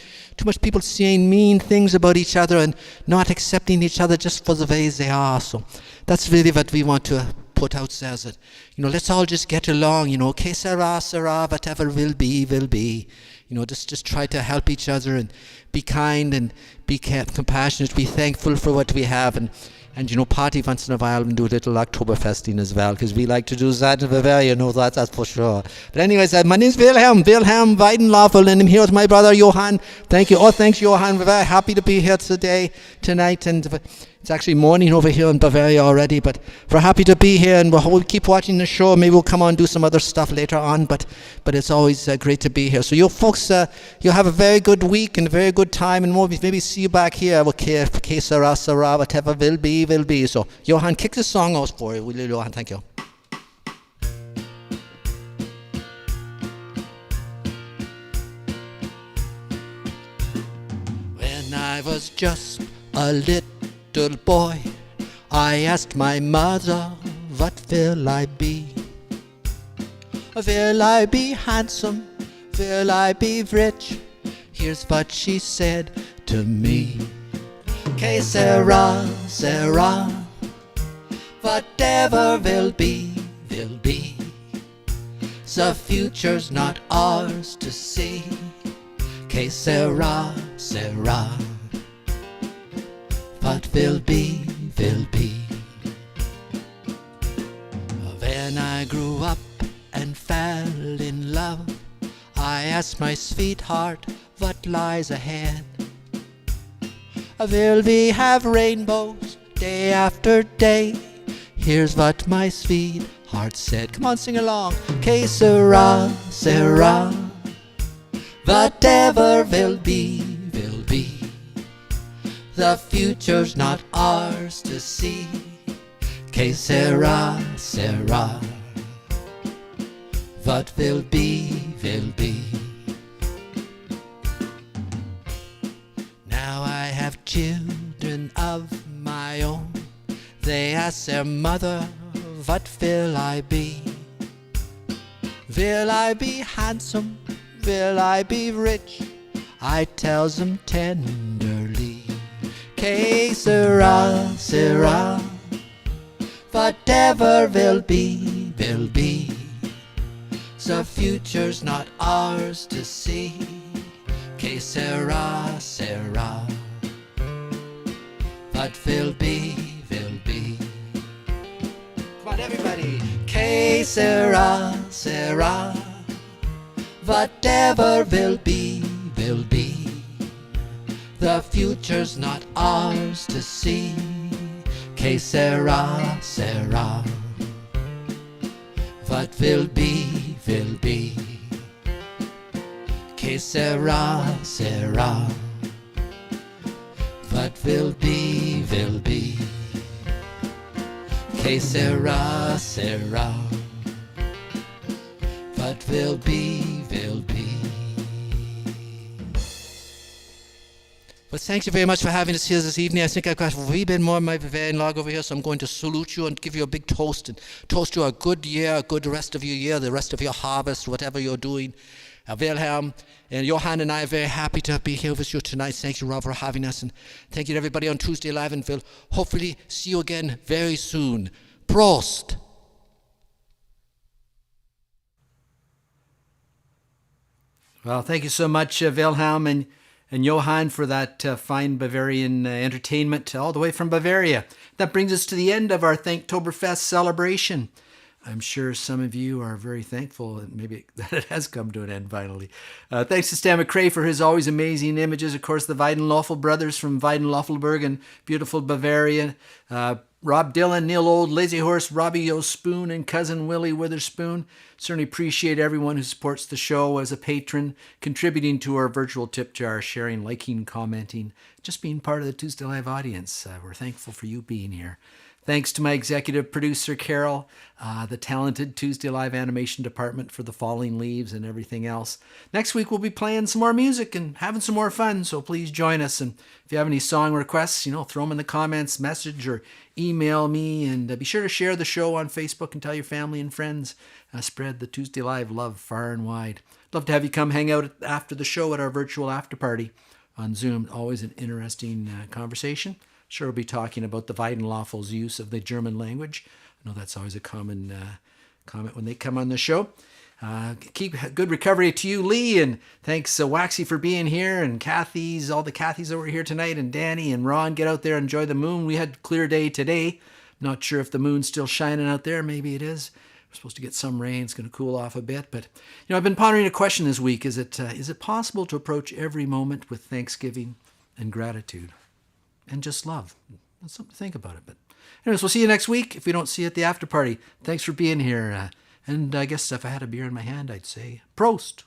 people saying mean things about each other and not accepting each other just for the way they are. So that's really what we want to put out there, that let's all just get along. Que sera, sera, whatever will be, will be. Just try to help each other and be kind and be compassionate, be thankful for what we have, and party once in a while and do a little Oktoberfesting as well, because we like to do that in Bavaria, that's for sure. But anyways, my name's Wilhelm Weidenlöffel, and I'm here with my brother Johann. Thank you. Oh, thanks, Johann. We're very happy to be here tonight, and It's actually morning over here in Bavaria already, but we're happy to be here, and we'll keep watching the show. Maybe we'll come on and do some other stuff later on, but it's always great to be here. So you folks, you'll have a very good week and a very good time, and maybe see you back here. Okay, sera, sera, whatever will be, will be. So Johan, kick the song out for you, will you, Johan? Thank you. When I was just a little boy, I asked my mother, what will I be? Will I be handsome? Will I be rich? Here's what she said to me. Que sera, sera, whatever will be, will be. The future's not ours to see. Que sera, sera, what will be, will be. When I grew up and fell in love, I asked my sweetheart what lies ahead. Will we have rainbows day after day? Here's what my sweetheart said. Come on, sing along. Que sera, sera, whatever will be, will be. The future's not ours to see. Que sera, sera, what will be, will be. Now I have children of my own. They ask their mother, what will I be? Will I be handsome? Will I be rich? I tells them tenderly. Que sera, sera, whatever will be, will be. The future's not ours to see. Que sera, sera, what will be, will be. Come on, everybody. Que sera, sera, whatever will be, will be. The future's not ours to see. Que sera, sera, what will be, will be. Que sera, sera, what will be, will be. Que sera, sera, what will be, will be. Well, thank you very much for having us here this evening. I think I've got a wee bit more of my Bavarian log over here, so I'm going to salute you and give you a big toast and toast you a good year, a good rest of your year, the rest of your harvest, whatever you're doing. Wilhelm and Johan and I are very happy to be here with you tonight. Thank you, Rob, for having us, and thank you to everybody on Tuesday Live, and we'll hopefully see you again very soon. Prost! Well, thank you so much, Wilhelm and Johan, for that fine Bavarian entertainment all the way from Bavaria. That brings us to the end of our Thankstoberfest celebration. I'm sure some of you are very thankful and maybe that it has come to an end finally. Thanks to Stan McRae for his always amazing images. Of course, the Weidenlöffel Brothers from Weidenlöffelburg in beautiful Bavaria. Rob Dylan, Neil Old, Lazy Horse, Robbie O'Spoon, and cousin Willy Witherspoon. Certainly appreciate everyone who supports the show as a patron, contributing to our virtual tip jar, sharing, liking, commenting, just being part of the Tuesday Live audience. We're thankful for you being here. Thanks to my executive producer, Carol, the talented Tuesday Live animation department for the falling leaves and everything else. Next week, we'll be playing some more music and having some more fun, so please join us. And if you have any song requests, throw them in the comments, message, or email me. And be sure to share the show on Facebook and tell your family and friends. Spread the Tuesday Live love far and wide. Love to have you come hang out after the show at our virtual after party on Zoom. Always an interesting conversation. Sure, we'll be talking about the Weidenlöffel's use of the German language. I know that's always a common comment when they come on the show. Keep good recovery to you, Lee, and thanks Waxy for being here, and all the Kathys that were here tonight, and Danny and Ron. Get out there, enjoy the moon. We had a clear day today. Not sure if the moon's still shining out there. Maybe it is. We're supposed to get some rain. It's going to cool off a bit. But I've been pondering a question this week. Is it possible to approach every moment with thanksgiving and gratitude? And just love. That's something to think about it. But anyways, we'll see you next week. If we don't see you at the after party, thanks for being here. And I guess if I had a beer in my hand, I'd say Prost.